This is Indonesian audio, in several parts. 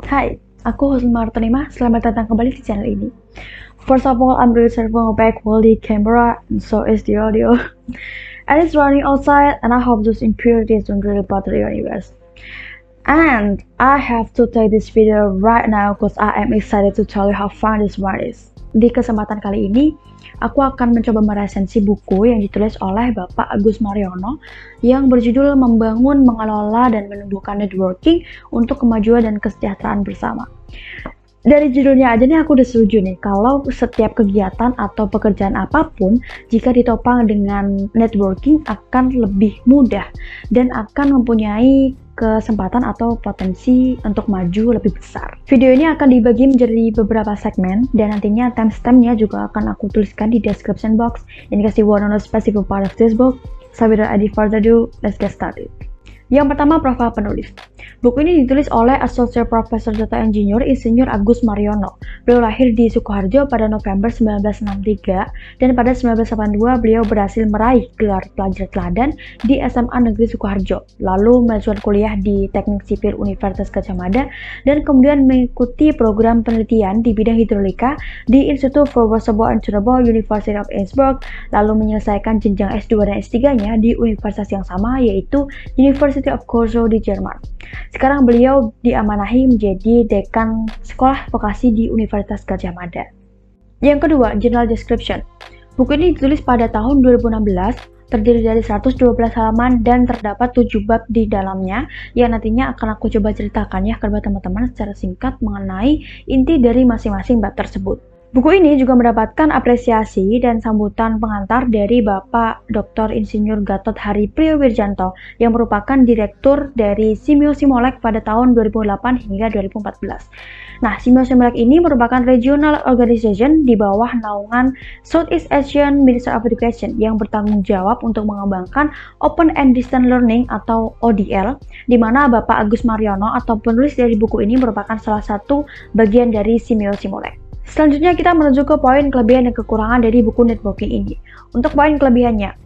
Hai, aku Husn Martonima. Selamat datang kembali di channel ini. First of all, I'm really sorry for back quality camera, and so is the audio. And it's raining outside, and I hope those impurities don't really bother you guys. And I have to take this video right now because I am excited to tell you how fun this one is. Di kesempatan kali ini, aku akan mencoba meresensi buku yang ditulis oleh Bapak Agus Mariono yang berjudul Membangun, Mengelola, dan Menumbuhkan Networking untuk Kemajuan dan Kesejahteraan Bersama. Dari judulnya aja nih aku udah setuju nih kalau setiap kegiatan atau pekerjaan apapun jika ditopang dengan networking akan lebih mudah dan akan mempunyai kesempatan atau potensi untuk maju lebih besar. Video ini akan dibagi menjadi beberapa segmen dan nantinya timestamp-nya juga akan aku tuliskan di description box. In case you want to know specific part of this book, so without any further ado, let's get started. Yang pertama, profil penulis. Buku ini ditulis oleh Associate Professor Data Engineer Insinyur Agus Mariono. Beliau lahir di Sukoharjo pada November 1963 dan pada 1982 beliau berhasil meraih gelar pelajar teladan di SMA Negeri Sukoharjo. Lalu melanjutkan kuliah di Teknik Sipil Universitas Gadjah Mada dan kemudian mengikuti program penelitian di bidang hidrolika di Institute for Waterborne and Turbo University of Innsbruck, lalu menyelesaikan jenjang S2 dan S3-nya di universitas yang sama yaitu University of Karlsruhe di Jerman. Sekarang beliau diamanahi menjadi dekan sekolah vokasi di Universitas Gadjah Mada. Yang kedua, General Description. Buku ini ditulis pada tahun 2016, terdiri dari 112 halaman dan terdapat 7 bab di dalamnya yang nantinya akan aku coba ceritakan ya kepada teman-teman secara singkat mengenai inti dari masing-masing bab tersebut. Buku ini juga mendapatkan apresiasi dan sambutan pengantar dari Bapak Dr. Insinyur Gatot Hari Priyowijanto yang merupakan direktur dari Simeo Simolek pada tahun 2008 hingga 2014. Nah, Simeo Simolek ini merupakan regional organization di bawah naungan Southeast Asian Minister of Education yang bertanggung jawab untuk mengembangkan Open and Distance Learning atau ODL, di mana Bapak Agus Mariono atau penulis dari buku ini merupakan salah satu bagian dari Simeo Simolek. Selanjutnya kita menuju ke poin kelebihan dan kekurangan dari buku networking ini. Untuk poin kelebihannya,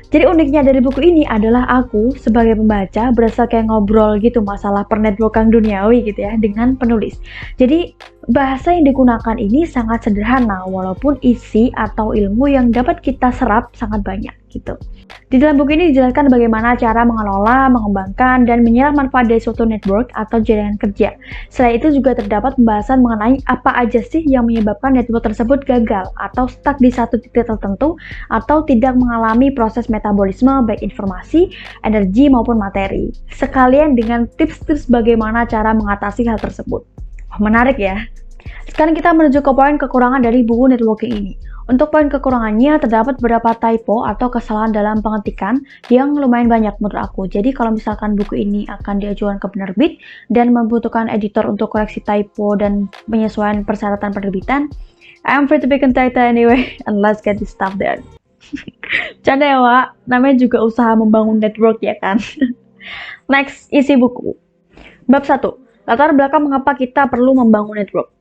jadi uniknya dari buku ini adalah aku sebagai pembaca berasa kayak ngobrol gitu masalah pernetworkan duniawi gitu ya dengan penulis. Jadi bahasa yang digunakan ini sangat sederhana walaupun isi atau ilmu yang dapat kita serap sangat banyak gitu. Di dalam buku ini dijelaskan bagaimana cara mengelola, mengembangkan, dan menyerap manfaat dari suatu network atau jaringan kerja. Selain itu juga terdapat pembahasan mengenai apa aja sih yang menyebabkan network tersebut gagal atau stuck di satu titik tertentu atau tidak mengalami proses metabolisme baik informasi, energi maupun materi. Sekalian dengan tips-tips bagaimana cara mengatasi hal tersebut. Wah, menarik ya. Sekarang kita menuju ke poin kekurangan dari buku networking ini. Untuk poin kekurangannya terdapat beberapa typo atau kesalahan dalam pengetikan yang lumayan banyak menurut aku. Jadi kalau misalkan buku ini akan diajukan ke penerbit dan membutuhkan editor untuk koreksi typo dan penyesuaian persyaratan penerbitan, I'm free to be contacted anyway, and let's get this stuff done. Canda ya Wak, namanya juga usaha membangun network ya kan. Next, isi buku. Bab 1, latar belakang mengapa kita perlu membangun network.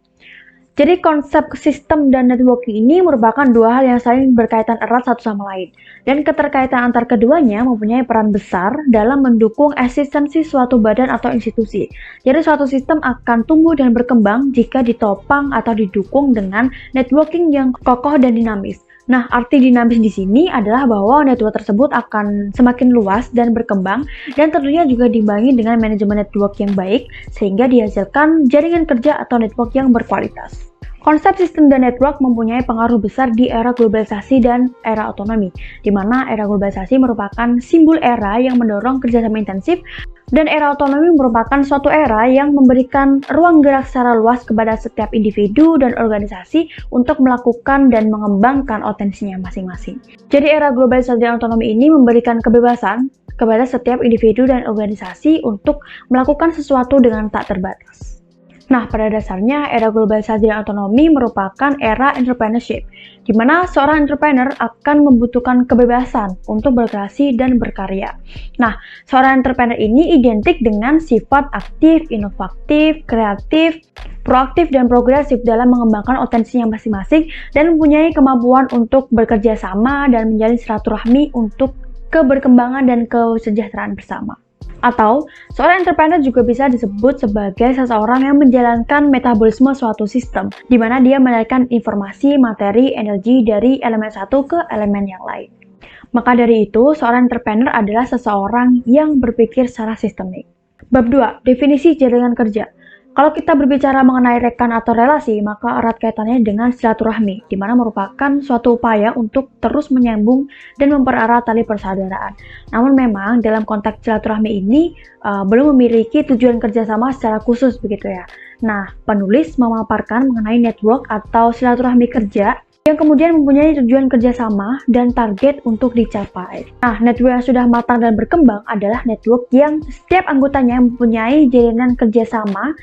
Jadi konsep sistem dan networking ini merupakan dua hal yang saling berkaitan erat satu sama lain. Dan keterkaitan antar keduanya mempunyai peran besar dalam mendukung eksistensi suatu badan atau institusi. Jadi suatu sistem akan tumbuh dan berkembang jika ditopang atau didukung dengan networking yang kokoh dan dinamis. Nah, arti dinamis di sini adalah bahwa network tersebut akan semakin luas dan berkembang dan tentunya juga diimbangi dengan manajemen network yang baik sehingga dihasilkan jaringan kerja atau network yang berkualitas. Konsep sistem dan network mempunyai pengaruh besar di era globalisasi dan era otonomi, di mana era globalisasi merupakan simbol era yang mendorong kerjasama intensif dan era otonomi merupakan suatu era yang memberikan ruang gerak secara luas kepada setiap individu dan organisasi untuk melakukan dan mengembangkan potensinya masing-masing. Jadi era globalisasi dan otonomi ini memberikan kebebasan kepada setiap individu dan organisasi untuk melakukan sesuatu dengan tak terbatas. Nah, pada dasarnya era globalisasi dan otonomi merupakan era entrepreneurship, di mana seorang entrepreneur akan membutuhkan kebebasan untuk berkreasi dan berkarya. Nah, seorang entrepreneur ini identik dengan sifat aktif, inovatif, kreatif, proaktif, dan progresif dalam mengembangkan potensinya masing-masing dan mempunyai kemampuan untuk bekerja sama dan menjalin silaturahmi untuk keberkembangan dan kesejahteraan bersama. Atau, seorang entrepreneur juga bisa disebut sebagai seseorang yang menjalankan metabolisme suatu sistem, di mana dia menalirkan informasi, materi, energi dari elemen satu ke elemen yang lain. Maka dari itu, seorang entrepreneur adalah seseorang yang berpikir secara sistemik. Bab 2. Definisi jaringan kerja. Kalau kita berbicara mengenai rekan atau relasi, maka erat kaitannya dengan silaturahmi, di mana merupakan suatu upaya untuk terus menyambung dan mempererat tali persaudaraan. Namun memang dalam konteks silaturahmi ini belum memiliki tujuan kerjasama secara khusus begitu ya. Nah, penulis memaparkan mengenai network atau silaturahmi kerja yang kemudian mempunyai tujuan kerjasama dan target untuk dicapai. Nah, network yang sudah matang dan berkembang adalah network yang setiap anggotanya mempunyai jalinan kerjasama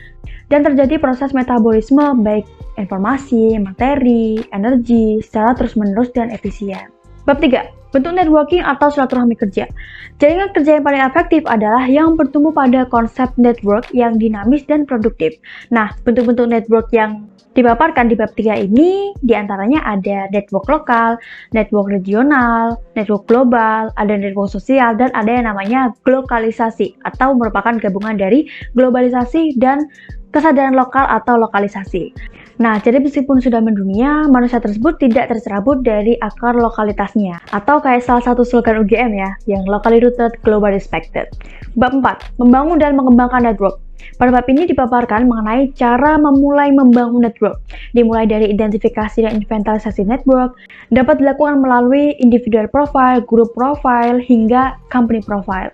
dan terjadi proses metabolisme baik informasi, materi, energi secara terus-menerus dan efisien. Bab 3. Bentuk networking atau silaturahmi kerja. Jaringan kerja yang paling efektif adalah yang bertumbuh pada konsep network yang dinamis dan produktif. Nah, bentuk-bentuk network yang dipaparkan di bab 3 ini diantaranya ada network lokal, network regional, network global, ada network sosial, dan ada yang namanya globalisasi atau merupakan gabungan dari globalisasi dan kesadaran lokal atau lokalisasi. Nah, jadi meskipun sudah mendunia, manusia tersebut tidak tercerabut dari akar lokalitasnya. Atau kayak salah satu slogan UGM ya, yang locally rooted, globally respected. Bab 4. Membangun dan mengembangkan network. Pada bab ini dipaparkan mengenai cara memulai membangun network. Dimulai dari identifikasi dan inventarisasi network, dapat dilakukan melalui individual profile, group profile, hingga company profile.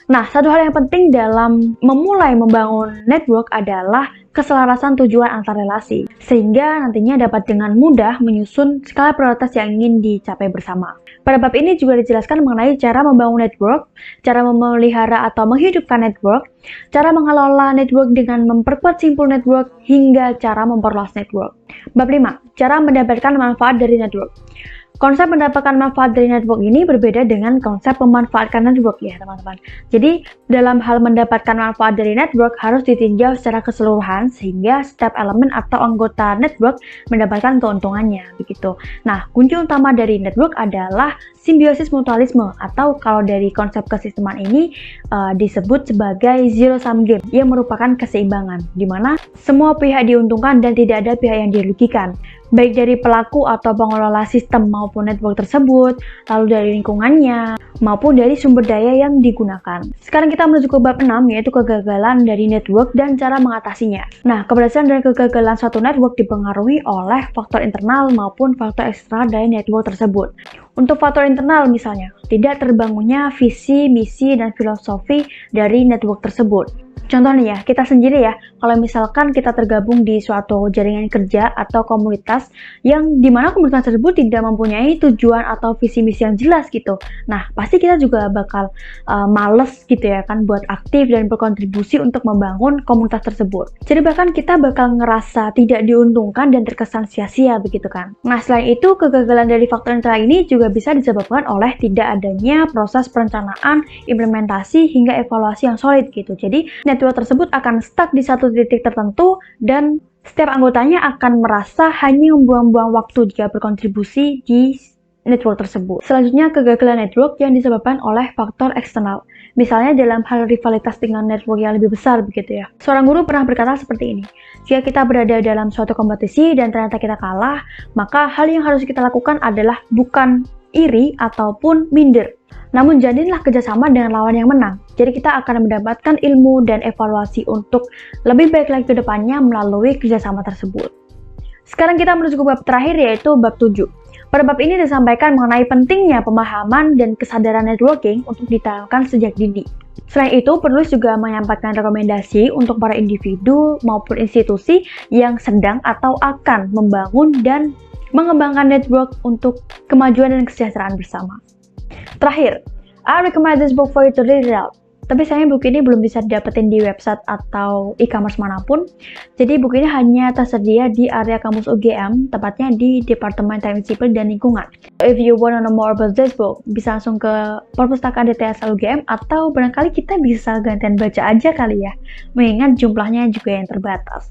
Nah, satu hal yang penting dalam memulai membangun network adalah keselarasan tujuan antar relasi, sehingga nantinya dapat dengan mudah menyusun skala prioritas yang ingin dicapai bersama. Pada bab ini juga dijelaskan mengenai cara membangun network, cara memelihara atau menghidupkan network, cara mengelola network dengan memperkuat simpul network, hingga cara memperluas network. Bab 5. Cara mendapatkan manfaat dari network. Konsep mendapatkan manfaat dari network ini berbeda dengan konsep memanfaatkan network ya teman-teman. Jadi dalam hal mendapatkan manfaat dari network harus ditinjau secara keseluruhan sehingga setiap elemen atau anggota network mendapatkan keuntungannya begitu. Nah, kunci utama dari network adalah simbiosis mutualisme atau kalau dari konsep kesisteman ini disebut sebagai zero sum game yang merupakan keseimbangan di mana semua pihak diuntungkan dan tidak ada pihak yang dirugikan. Baik dari pelaku atau pengelola sistem maupun network tersebut, lalu dari lingkungannya, maupun dari sumber daya yang digunakan. Sekarang kita menuju ke bab 6, yaitu kegagalan dari network dan cara mengatasinya. Nah, keberhasilan dan kegagalan suatu network dipengaruhi oleh faktor internal maupun faktor eksternal dari network tersebut. Untuk faktor internal misalnya, tidak terbangunnya visi, misi, dan filosofi dari network tersebut. Contoh nih ya, kita sendiri ya, kalau misalkan kita tergabung di suatu jaringan kerja atau komunitas yang dimana komunitas tersebut tidak mempunyai tujuan atau visi misi yang jelas gitu. Nah, pasti kita juga bakal males gitu ya kan buat aktif dan berkontribusi untuk membangun komunitas tersebut. Jadi bahkan kita bakal ngerasa tidak diuntungkan dan terkesan sia-sia begitu kan. Nah, selain itu kegagalan dari faktor internal ini juga bisa disebabkan oleh tidak adanya proses perencanaan, implementasi, hingga evaluasi yang solid gitu. Jadi, network tersebut akan stuck di satu titik tertentu dan setiap anggotanya akan merasa hanya membuang-buang waktu jika berkontribusi di network tersebut. Selanjutnya, kegagalan network yang disebabkan oleh faktor eksternal. Misalnya dalam hal rivalitas dengan network yang lebih besar begitu ya. Seorang guru pernah berkata seperti ini, jika kita berada dalam suatu kompetisi dan ternyata kita kalah, maka hal yang harus kita lakukan adalah bukan iri ataupun minder, namun jalinlah kerjasama dengan lawan yang menang. Jadi kita akan mendapatkan ilmu dan evaluasi untuk lebih baik lagi ke depannya melalui kerjasama tersebut. Sekarang kita menuju ke bab terakhir yaitu bab 7. Pada bab ini disampaikan mengenai pentingnya pemahaman dan kesadaran networking untuk ditanamkan sejak dini. Selain itu, penulis juga menyampaikan rekomendasi untuk para individu maupun institusi yang sedang atau akan membangun dan mengembangkan network untuk kemajuan dan kesejahteraan bersama. Terakhir, I recommend this book for you to read it out. Tapi sayangnya buku ini belum bisa didapetin di website atau e-commerce manapun. Jadi buku ini hanya tersedia di area kampus UGM, tepatnya di Departemen Teknik Sipil dan Lingkungan. If you wanna know more about this book, bisa langsung ke perpustakaan DTSL UGM atau barangkali kita bisa gantian baca aja kali ya, mengingat jumlahnya juga yang terbatas.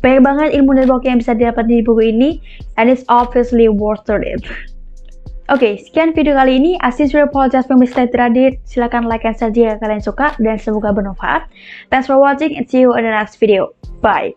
Banyak banget ilmu network yang bisa didapat di buku ini, and it's obviously worth it. Oke, sekian video kali ini. I sincerely apologize for mistake that I did. Silahkan like and share jika kalian suka dan semoga bermanfaat. Thanks for watching and see you in the next video. Bye.